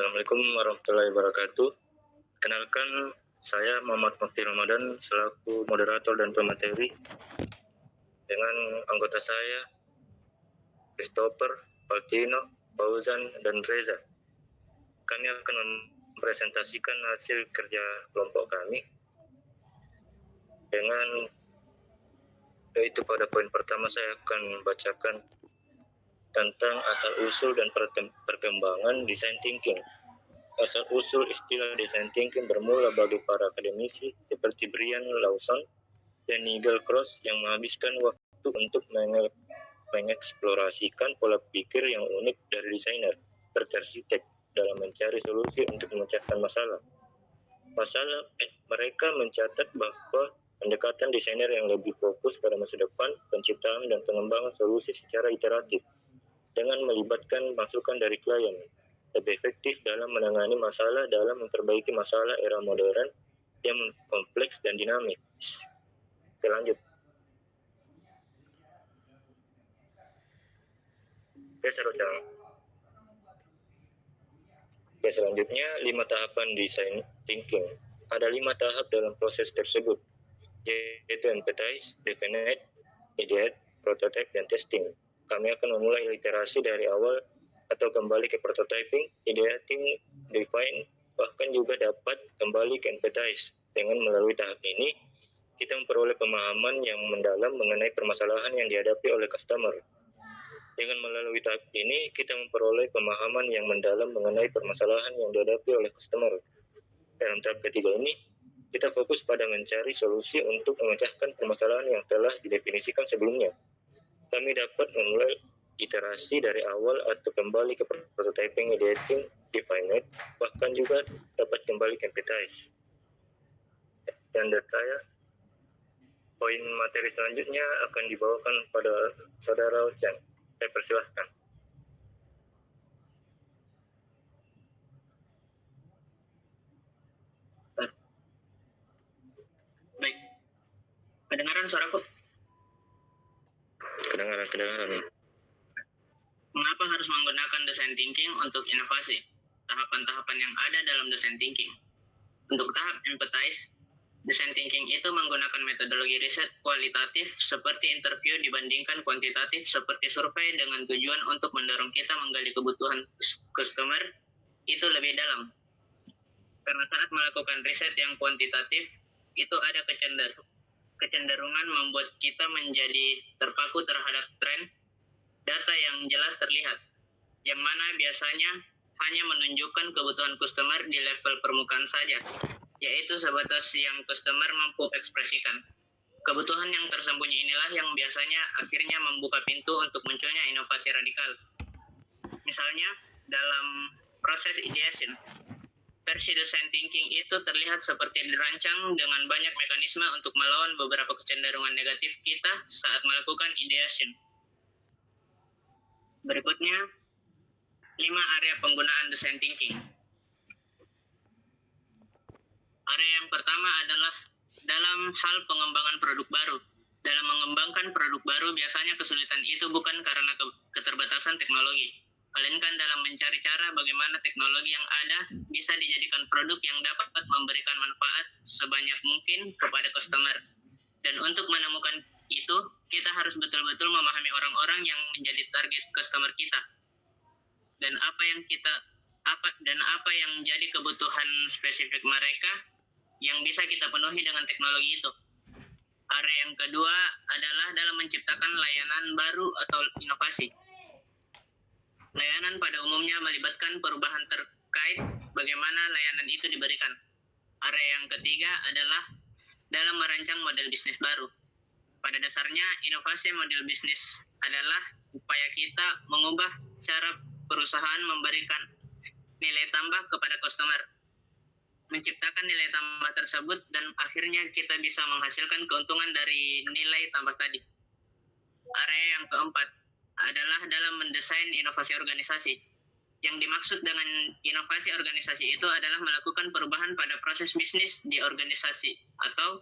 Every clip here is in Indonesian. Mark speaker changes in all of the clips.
Speaker 1: Assalamualaikum warahmatullahi wabarakatuh. Kenalkan, saya Muhammad Mufti Ramadan selaku moderator dan pemateri dengan anggota saya Christopher, Valtino, Fauzan, dan Reza. Kami akan mempresentasikan hasil kerja kelompok kami dengan yaitu pada poin pertama saya akan bacakan tentang asal-usul dan perkembangan design thinking. Asal-usul istilah design thinking bermula bagi para akademisi seperti Brian Lawson dan Nigel Cross yang menghabiskan waktu untuk mengeksplorasikan pola pikir yang unik dari desainer seperti arsitek dalam mencari solusi untuk memecahkan masalah. Mereka mencatat bahwa pendekatan desainer yang lebih fokus pada masa depan, penciptaan dan pengembangan solusi secara iteratif dengan melibatkan masukan dari klien lebih efektif dalam menangani masalah dalam memperbaiki masalah era modern yang kompleks dan dinamis. Oke, lanjut. Selanjutnya 5 tahapan design thinking. Ada 5 tahap dalam proses tersebut, yaitu empathize, definite, ideate, prototype, dan testing. Kami akan memulai literasi dari awal atau kembali ke prototyping, ideating, define, bahkan juga dapat kembali ke empathize. Dengan melalui tahap ini, kita memperoleh pemahaman yang mendalam mengenai permasalahan yang dihadapi oleh customer. Dengan melalui tahap ini, kita memperoleh pemahaman yang mendalam mengenai permasalahan yang dihadapi oleh customer. Dalam tahap ketiga ini, kita fokus pada mencari solusi untuk memecahkan permasalahan yang telah didefinisikan sebelumnya. Kami dapat memulai iterasi dari awal atau kembali ke prototyping, ideating, define, bahkan juga dapat kembali ke empathize. Standar saya, poin materi selanjutnya akan dibawakan pada Saudara Ochan. Saya persilahkan.
Speaker 2: Baik, kedengaran suaraku?
Speaker 1: Kedengaran.
Speaker 2: Mengapa harus menggunakan design thinking untuk inovasi? Tahapan-tahapan yang ada dalam design thinking. Untuk tahap empathize, design thinking itu menggunakan metodologi riset kualitatif seperti interview dibandingkan kuantitatif seperti survei dengan tujuan untuk mendorong kita menggali kebutuhan customer itu lebih dalam. Karena saat melakukan riset yang kuantitatif, itu ada kecenderungan membuat kita menjadi terpaku terhadap tren, data yang jelas terlihat, yang mana biasanya hanya menunjukkan kebutuhan customer di level permukaan saja, yaitu sebatas yang customer mampu ekspresikan. Kebutuhan yang tersembunyi inilah yang biasanya akhirnya membuka pintu untuk munculnya inovasi radikal. Misalnya, dalam proses ideation, versi design thinking itu terlihat seperti dirancang dengan banyak mekanisme untuk melawan beberapa kecenderungan negatif kita saat melakukan ideation. Berikutnya, 5 area penggunaan design thinking. Area yang pertama adalah dalam hal pengembangan produk baru. Dalam mengembangkan produk baru, biasanya kesulitan itu bukan karena keterbatasan teknologi, melainkan dalam mencari cara bagaimana teknologi yang ada bisa dijadikan produk yang dapat memberikan manfaat sebanyak mungkin kepada customer. Dan untuk menemukan itu, kita harus betul-betul memahami orang-orang yang menjadi target customer kita. Dan apa yang menjadi kebutuhan spesifik mereka yang bisa kita penuhi dengan teknologi itu. Area yang kedua adalah dalam menciptakan layanan baru atau inovasi. Layanan pada umumnya melibatkan perubahan terkait bagaimana layanan itu diberikan. Area yang ketiga adalah dalam merancang model bisnis baru. Pada dasarnya, inovasi model bisnis adalah upaya kita mengubah cara perusahaan memberikan nilai tambah kepada customer, menciptakan nilai tambah tersebut, dan akhirnya kita bisa menghasilkan keuntungan dari nilai tambah tadi. Area yang keempat adalah dalam mendesain inovasi organisasi. Yang dimaksud dengan inovasi organisasi itu adalah melakukan perubahan pada proses bisnis di organisasi atau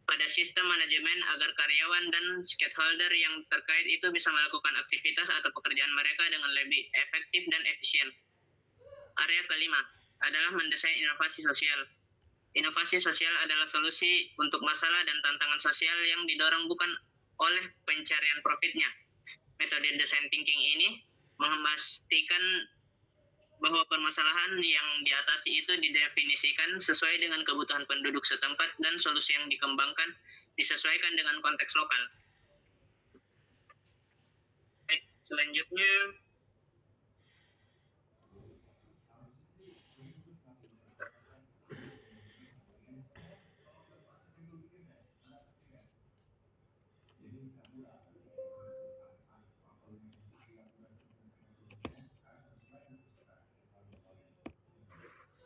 Speaker 2: pada sistem manajemen agar karyawan dan stakeholder yang terkait itu bisa melakukan aktivitas atau pekerjaan mereka dengan lebih efektif dan efisien. Karya kelima adalah mendesain inovasi sosial. Inovasi sosial adalah solusi untuk masalah dan tantangan sosial yang didorong bukan oleh pencarian profitnya. Metode design thinking ini memastikan bahwa permasalahan yang diatasi itu didefinisikan sesuai dengan kebutuhan penduduk setempat dan solusi yang dikembangkan disesuaikan dengan konteks lokal. Baik, selanjutnya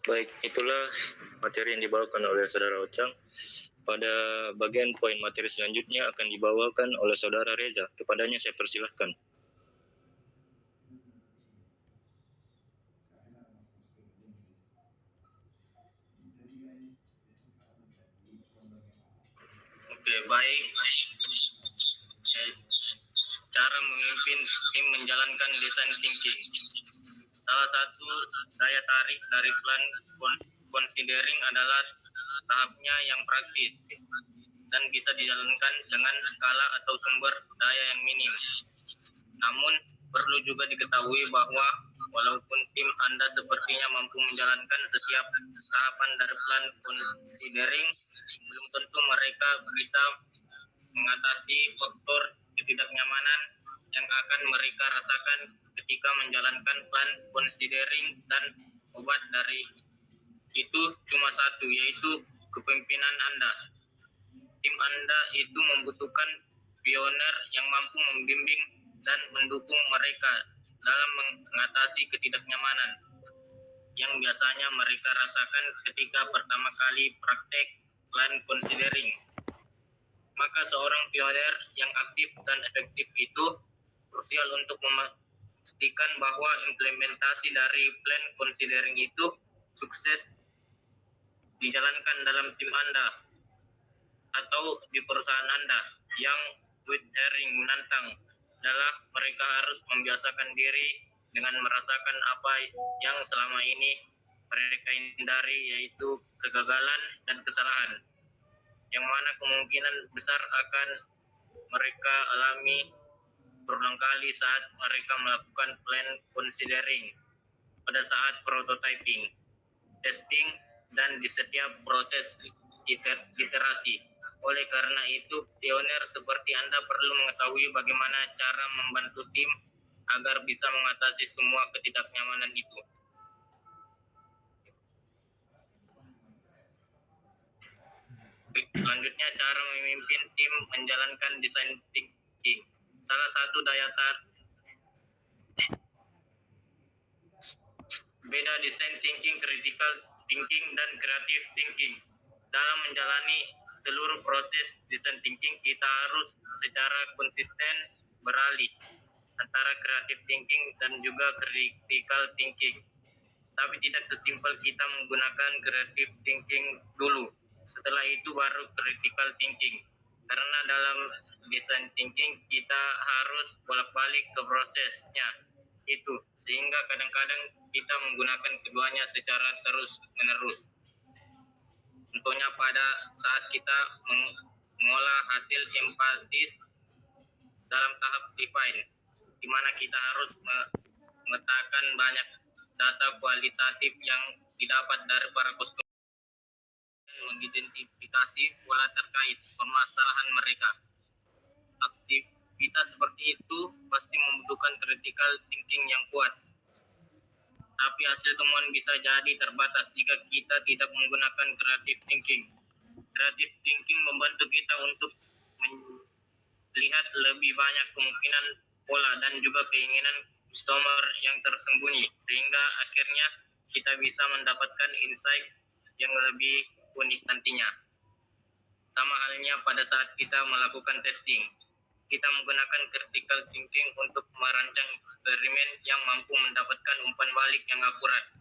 Speaker 1: Baik, itulah materi yang dibawakan oleh Saudara Ocang. Pada bagian poin materi selanjutnya akan dibawakan oleh Saudara Reza. Kepadanya saya persilahkan.
Speaker 2: Oke, baik. Cara memimpin tim menjalankan design thinking. Salah satu daya tarik dari plan considering adalah tahapnya yang praktis dan bisa dijalankan dengan skala atau sumber daya yang minim. Namun, perlu juga diketahui bahwa walaupun tim Anda sepertinya mampu menjalankan setiap tahapan dari plan considering, belum tentu mereka bisa mengatasi faktor ketidaknyamanan yang akan mereka rasakan ketika menjalankan plan considering, dan obat dari itu cuma satu, yaitu kepemimpinan Anda. Tim Anda itu membutuhkan pioner yang mampu membimbing dan mendukung mereka dalam mengatasi ketidaknyamanan yang biasanya mereka rasakan ketika pertama kali praktek plan considering. Maka seorang pioner yang aktif dan efektif itu krusial untuk memastikan bahwa implementasi dari plan considering itu sukses dijalankan dalam tim Anda atau di perusahaan Anda. Yang menantang adalah mereka harus membiasakan diri dengan merasakan apa yang selama ini mereka hindari, yaitu kegagalan dan kesalahan, yang mana kemungkinan besar akan mereka alami berulang kali saat mereka melakukan plan considering pada saat prototyping, testing, dan di setiap proses iterasi. Oleh karena itu, pioner seperti Anda perlu mengetahui bagaimana cara membantu tim agar bisa mengatasi semua ketidaknyamanan itu. Selanjutnya, cara memimpin tim menjalankan design thinking. Salah satu daya tarik beda design thinking, critical thinking, dan creative thinking. Dalam menjalani seluruh proses design thinking, kita harus secara konsisten beralih antara creative thinking dan juga critical thinking. Tapi tidak sesimpel kita menggunakan creative thinking dulu, setelah itu baru critical thinking. Karena dalam design thinking kita harus bolak-balik ke prosesnya itu, sehingga kadang-kadang kita menggunakan keduanya secara terus-menerus. Contohnya pada saat kita mengolah hasil empatis dalam tahap define, di mana kita harus memetakan banyak data kualitatif yang didapat dari para customer dan mengidentifikasi pola terkait permasalahan mereka. Aktivitas seperti itu pasti membutuhkan critical thinking yang kuat. Tapi hasil temuan bisa jadi terbatas jika kita tidak menggunakan creative thinking. Creative thinking membantu kita untuk melihat lebih banyak kemungkinan pola dan juga keinginan customer yang tersembunyi, sehingga akhirnya kita bisa mendapatkan insight yang lebih unik nantinya. Sama halnya pada saat kita melakukan testing, kita menggunakan critical thinking untuk merancang eksperimen yang mampu mendapatkan umpan balik yang akurat.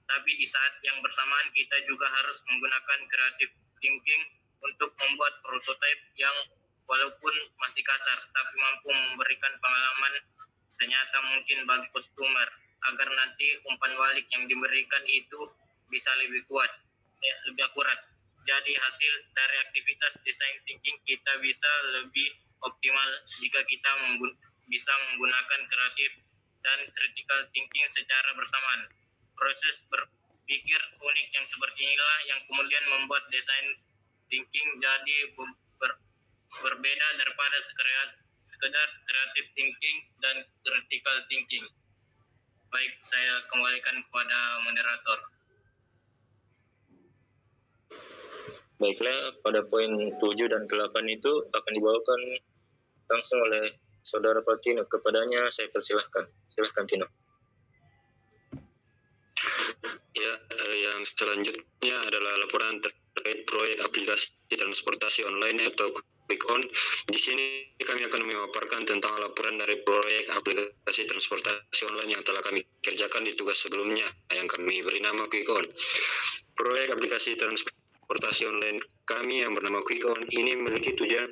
Speaker 2: Tapi di saat yang bersamaan kita juga harus menggunakan creative thinking untuk membuat prototipe yang walaupun masih kasar, tapi mampu memberikan pengalaman senyata mungkin bagi customer agar nanti umpan balik yang diberikan itu bisa lebih kuat, lebih akurat. Jadi hasil dari aktivitas design thinking kita bisa lebih optimal jika kita bisa menggunakan kreatif dan critical thinking secara bersamaan. Proses berpikir unik yang seperti inilah yang kemudian membuat design thinking jadi berbeda daripada sekedar creative thinking dan critical thinking. Baik, saya kembalikan kepada moderator.
Speaker 1: Baiklah, pada poin 7 dan 8 itu akan dibawakan langsung oleh Saudara Patino. Kepadanya saya persilahkan. Silahkan Tino.
Speaker 3: Ya, yang selanjutnya adalah laporan terkait proyek aplikasi transportasi online atau QuickOn. Di sini kami akan memaparkan tentang laporan dari proyek aplikasi transportasi online yang telah kami kerjakan di tugas sebelumnya yang kami beri nama QuickOn. Proyek aplikasi transportasi online kami yang bernama QuickOn ini memiliki tujuan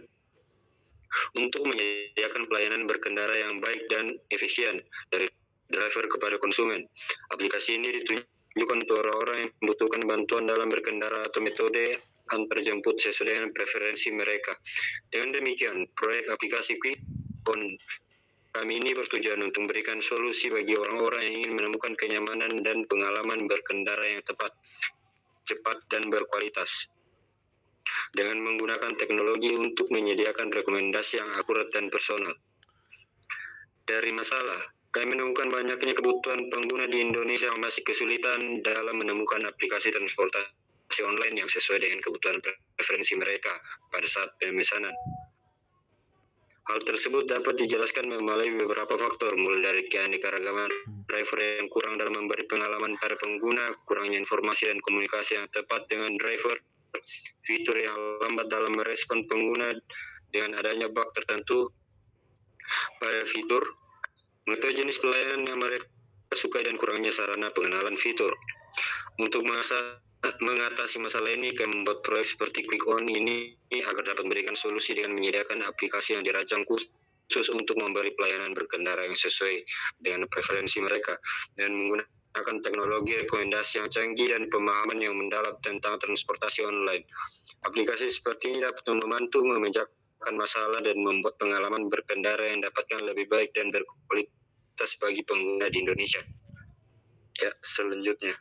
Speaker 3: untuk menyediakan pelayanan berkendara yang baik dan efisien dari driver kepada konsumen. Aplikasi ini ditujukan untuk orang-orang yang membutuhkan bantuan dalam berkendara atau metode antar jemput sesuai dengan preferensi mereka. Dengan demikian, proyek aplikasi QuickOn kami ini bertujuan untuk memberikan solusi bagi orang-orang yang ingin menemukan kenyamanan dan pengalaman berkendara yang tepat, cepat, dan berkualitas. Dengan menggunakan teknologi untuk menyediakan rekomendasi yang akurat dan personal. Dari masalah, kami menemukan banyaknya kebutuhan pengguna di Indonesia yang masih kesulitan dalam menemukan aplikasi transportasi online yang sesuai dengan kebutuhan preferensi mereka pada saat pemesanan. Hal tersebut dapat dijelaskan melalui beberapa faktor, mulai dari keanekaragaman driver yang kurang dalam memberi pengalaman para pengguna, kurangnya informasi dan komunikasi yang tepat dengan driver, fitur yang lambat dalam merespon pengguna dengan adanya bug tertentu pada fitur, mengetahui jenis pelayanan yang mereka sukai dan kurangnya sarana pengenalan fitur. Untuk mengatasi masalah ini, kami membuat proyek seperti QuickOn ini agar dapat memberikan solusi dengan menyediakan aplikasi yang dirancang khusus untuk memberi pelayanan berkendara yang sesuai dengan preferensi mereka dan menggunakan teknologi rekomendasi yang canggih dan pemahaman yang mendalam tentang transportasi online. Aplikasi seperti ini dapat membantu memecahkan masalah dan membuat pengalaman berkendara yang dapatkan lebih baik dan berkualitas bagi pengguna di Indonesia. Ya, selanjutnya.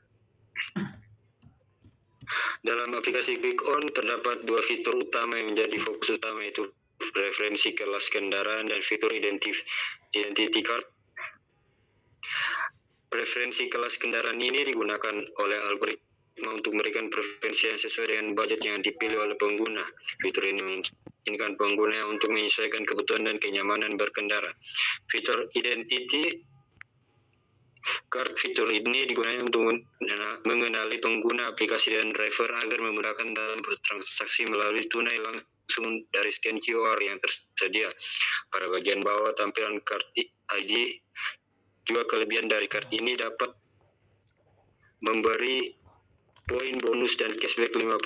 Speaker 3: Dalam aplikasi QuickOn terdapat dua fitur utama yang menjadi fokus utama, yaitu preferensi kelas kendaraan dan fitur identity card. Preferensi kelas kendaraan ini digunakan oleh algoritma untuk memberikan preferensi yang sesuai dengan budget yang dipilih oleh pengguna. Fitur ini memungkinkan pengguna untuk menyesuaikan kebutuhan dan kenyamanan berkendara. Fitur identity card, fitur ini digunakan untuk mengenali pengguna aplikasi dan driver agar memudahkan dalam bertransaksi melalui tunai langsung dari scan QR yang tersedia. Pada bagian bawah tampilan card ID, juga kelebihan dari card ini dapat memberi poin bonus dan cashback 5%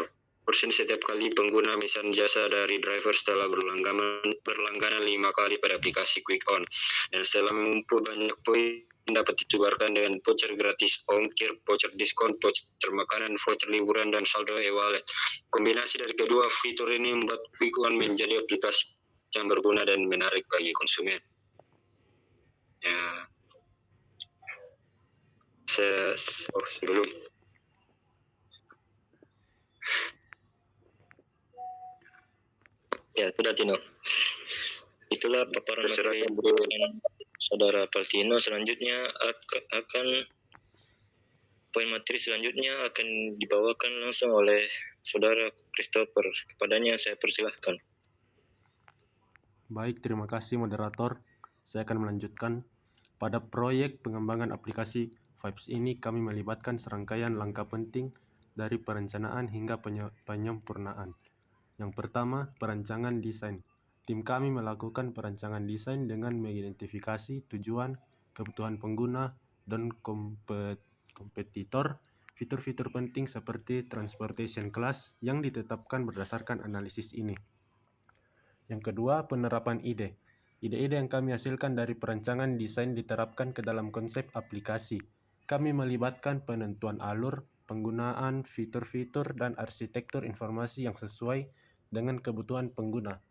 Speaker 3: setiap kali pengguna memesan jasa dari driver setelah berlangganan 5 kali pada aplikasi QuickOn. Dan setelah mengumpul banyak poin, dapat ditukarkan dengan voucher gratis ongkir, voucher diskon, voucher makanan, voucher liburan, dan saldo e-wallet. Kombinasi dari kedua fitur ini membuat QuickOn menjadi aplikasi yang berguna dan menarik bagi konsumen. Ya. Sebelum
Speaker 1: Ya, sudah Tino. Itulah paparan materi yang diberikan Saudara Paltino. Selanjutnya poin materi selanjutnya akan dibawakan langsung oleh Saudara Christopher. Kepadanya saya persilahkan.
Speaker 4: Baik, terima kasih moderator. Saya akan melanjutkan. Pada proyek pengembangan aplikasi Vibes ini kami melibatkan serangkaian langkah penting dari perencanaan hingga penyempurnaan. Yang pertama, perancangan desain. Tim kami melakukan perancangan desain dengan mengidentifikasi tujuan, kebutuhan pengguna, dan kompetitor, fitur-fitur penting seperti transportation class yang ditetapkan berdasarkan analisis ini. Yang kedua, penerapan ide. Ide-ide yang kami hasilkan dari perancangan desain diterapkan ke dalam konsep aplikasi. Kami melibatkan penentuan alur, penggunaan fitur-fitur, dan arsitektur informasi yang sesuai dengan kebutuhan pengguna.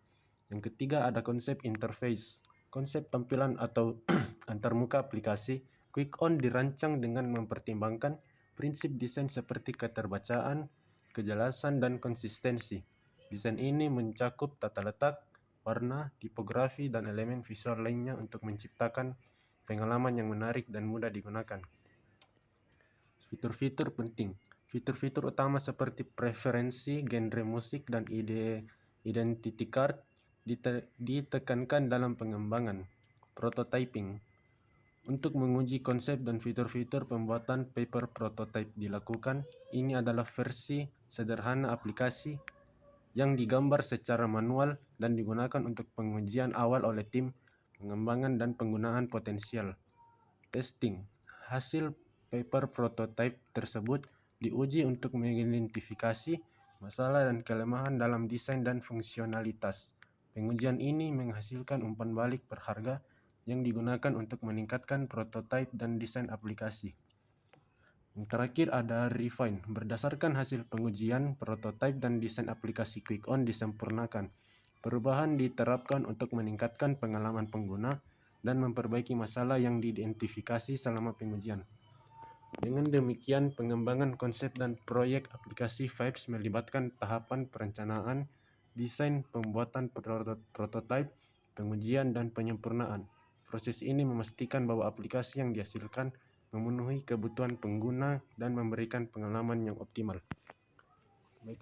Speaker 4: Yang ketiga ada konsep interface. Konsep tampilan atau antarmuka aplikasi Quick-On dirancang dengan mempertimbangkan prinsip desain seperti keterbacaan, kejelasan, dan konsistensi. Desain ini mencakup tata letak, warna, tipografi, dan elemen visual lainnya untuk menciptakan pengalaman yang menarik dan mudah digunakan. Fitur-fitur penting. Fitur-fitur utama seperti preferensi, genre musik, dan identity card ditekankan dalam pengembangan. Prototyping. Untuk menguji konsep dan fitur-fitur pembuatan paper prototype dilakukan. Ini adalah versi sederhana aplikasi yang digambar secara manual dan digunakan untuk pengujian awal oleh tim pengembangan dan penggunaan potensial. Testing. Hasil paper prototype tersebut diuji untuk mengidentifikasi masalah dan kelemahan dalam desain dan fungsionalitas. Pengujian ini menghasilkan umpan balik berharga yang digunakan untuk meningkatkan prototipe dan desain aplikasi. Yang terakhir ada refine. Berdasarkan hasil pengujian, prototipe dan desain aplikasi Quick-On disempurnakan. Perubahan diterapkan untuk meningkatkan pengalaman pengguna dan memperbaiki masalah yang diidentifikasi selama pengujian. Dengan demikian, pengembangan konsep dan proyek aplikasi Vibes melibatkan tahapan perencanaan, desain, pembuatan prototipe, pengujian, dan penyempurnaan. Proses ini memastikan bahwa aplikasi yang dihasilkan memenuhi kebutuhan pengguna dan memberikan pengalaman yang optimal. Baik,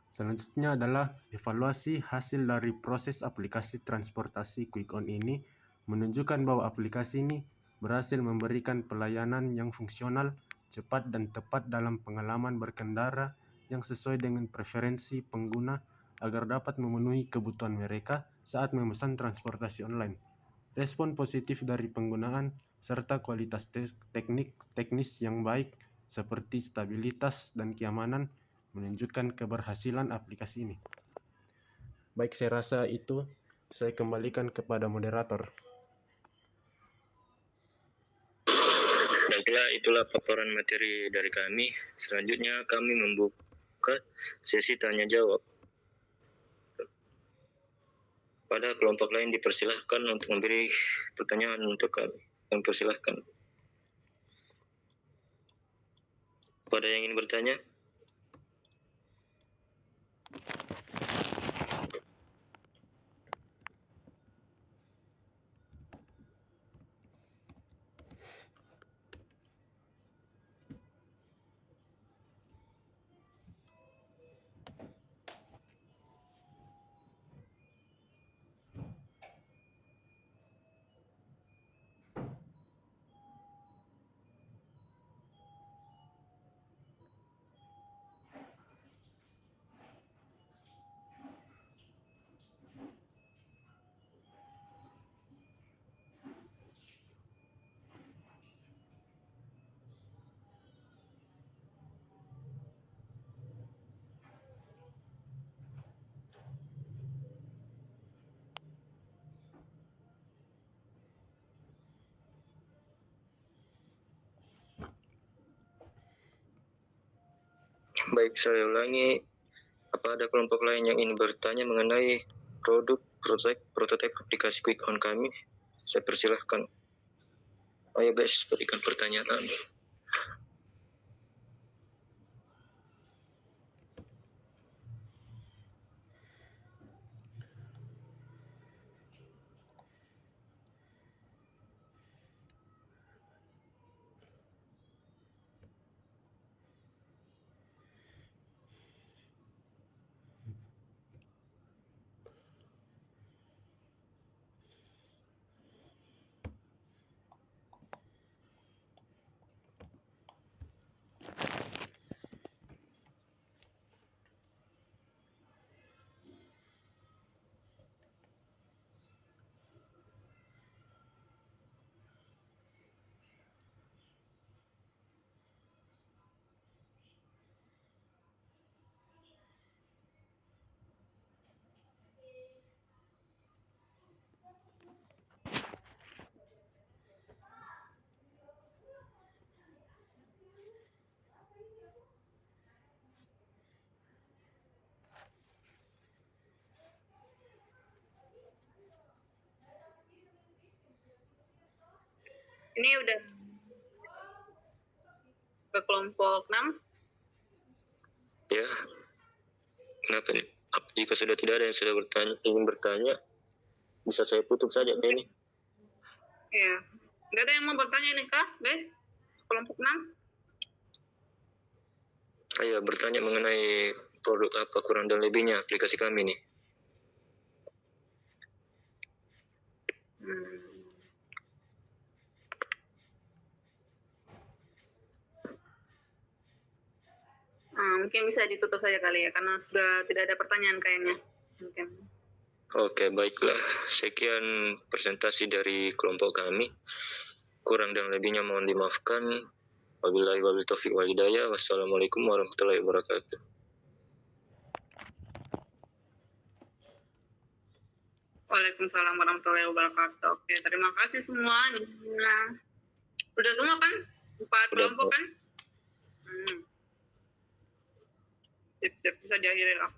Speaker 4: Selanjutnya adalah evaluasi hasil dari proses aplikasi transportasi Quick-On ini menunjukkan bahwa aplikasi ini berhasil memberikan pelayanan yang fungsional, cepat, dan tepat dalam pengalaman berkendara yang sesuai dengan preferensi pengguna agar dapat memenuhi kebutuhan mereka saat memesan transportasi online. Respon positif dari penggunaan serta kualitas teknis yang baik seperti stabilitas dan keamanan menunjukkan keberhasilan aplikasi ini. Baik, saya rasa itu. Saya kembalikan kepada moderator.
Speaker 1: Baiklah, itulah paparan materi dari kami. Selanjutnya kami membuka sesi tanya jawab. Pada kelompok lain dipersilahkan untuk memberi pertanyaan untuk kami. Kami persilahkan. Pada yang ingin bertanya? Baik, saya ulangi. Apa ada kelompok lain yang ingin bertanya mengenai prototipe aplikasi Quick-On kami? Saya persilahkan. Ayo guys, berikan pertanyaan.
Speaker 5: Ini udah ke kelompok 6.
Speaker 1: Ya, kenapa nih? Jika sudah tidak ada yang sudah ingin bertanya, bisa saya tutup saja ini.
Speaker 5: Ya, nggak ada yang mau bertanya nih kak, guys? Kelompok 6.
Speaker 1: Ayo bertanya mengenai produk apa kurang dan lebihnya aplikasi kami nih.
Speaker 5: Mungkin bisa ditutup saja kali ya, karena sudah tidak ada pertanyaan kayaknya. Mungkin.
Speaker 1: Oke, baiklah. Sekian presentasi dari kelompok kami. Kurang dan lebihnya mohon dimaafkan. Wabillahi taufiq wal hidayah. Wassalamualaikum warahmatullahi wabarakatuh.
Speaker 5: Waalaikumsalam warahmatullahi wabarakatuh. Oke, terima kasih semua. Udah semua kan? 4 kelompok kan? Sip, bisa diakhiri lah.